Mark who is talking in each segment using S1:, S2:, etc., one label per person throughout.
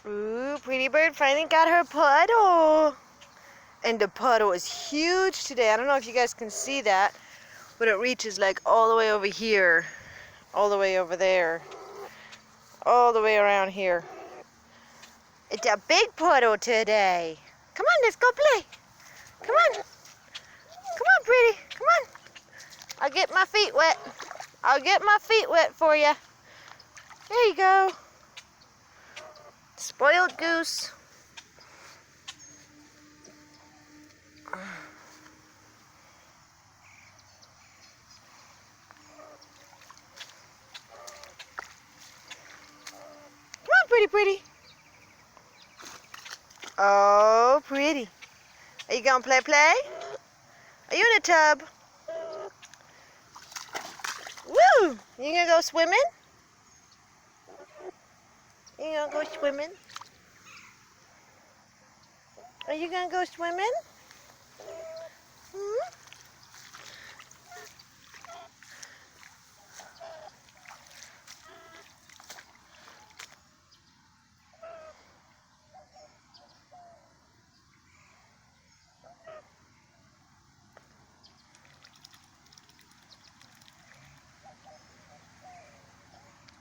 S1: Ooh, Pretty Bird finally got her puddle. And the puddle is huge today. I don't know if you guys can see that, but it reaches like all the way over here, all the way over there, all the way around here. It's a big puddle today. Come on, let's go play. Come on. Come on, Pretty. Come on. I'll get my feet wet. I'll get my feet wet for you. There you go. Spoiled goose. Come on, Pretty. Oh, Pretty. Are you gonna play? Are you in a tub? Woo! You gonna go swimming? You gonna go swimming? Are you gonna go swimming? Hmm?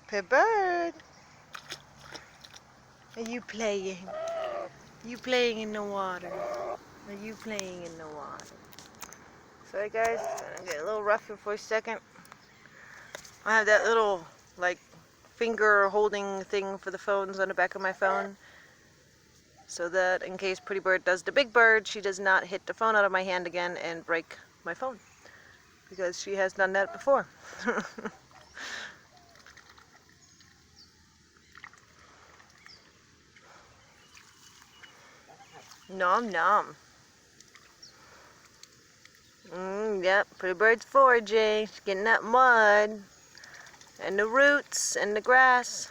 S1: Pretty Bird. Are you playing? You playing in the water? Are you playing in the water? Sorry guys, I'm gonna get a little rough here for a second. I have that little like finger holding thing for the phones on the back of my phone, so that in case Pretty Bird does the big bird, she does not hit the phone out of my hand again and break my phone, because she has done that before. Nom nom. Yep, Pretty Bird's foraging. She's getting that mud and the roots and the grass.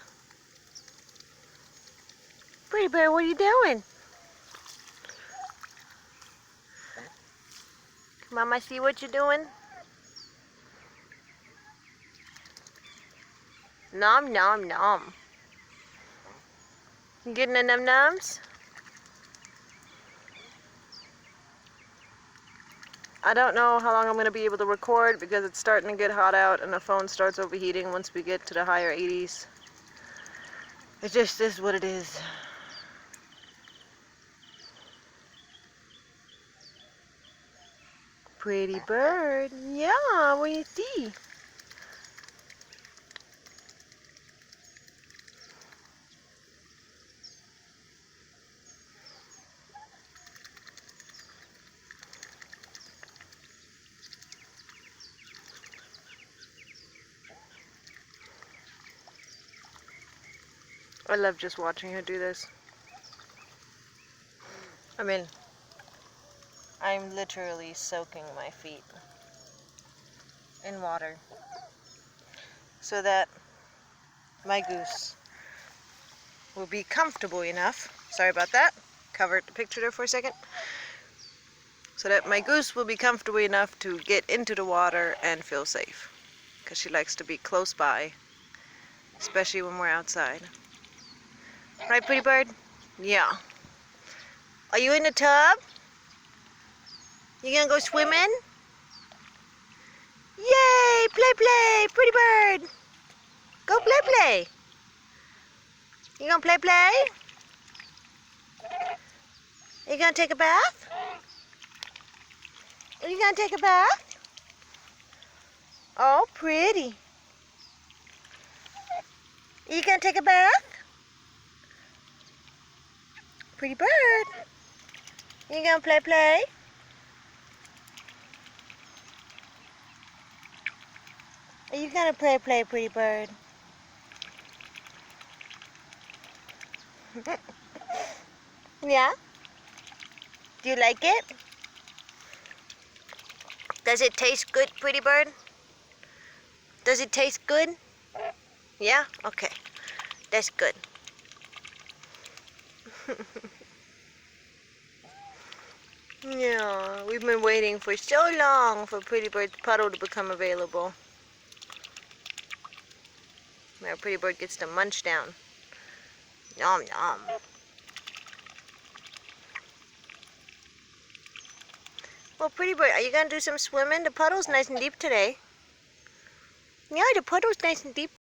S1: Pretty Bird, what are you doing? Mama, see what you're doing? Nom nom nom. You getting the num nums? I don't know how long I'm going to be able to record because it's starting to get hot out and the phone starts overheating once we get to the higher 80s. It just is what it is. Pretty Bird. Yeah, what do you see? I love just watching her do this. I mean, I'm literally soaking my feet in water so that my goose will be comfortable enough. Sorry about that. Covered the picture there for a second. So that my goose will be comfortable enough to get into the water and feel safe, because she likes to be close by, especially when we're outside. Right, Pretty Bird? Yeah. Are you in the tub? You gonna go swimming? Yay! Play! Pretty Bird! Go play! You gonna play? You gonna take a bath? Are you gonna take a bath? Oh, pretty. You gonna take a bath? Pretty Bird. You gonna play? Are you gonna play, Pretty Bird? Yeah? Do you like it? Does it taste good, Pretty Bird? Does it taste good? Yeah? Okay. That's good. Yeah, we've been waiting for so long for Pretty Bird's puddle to become available. Now Pretty Bird gets to munch down. Yum, yum. Well, pretty boy, are you going to do some swimming? The puddle's nice and deep today. Yeah, the puddle's nice and deep.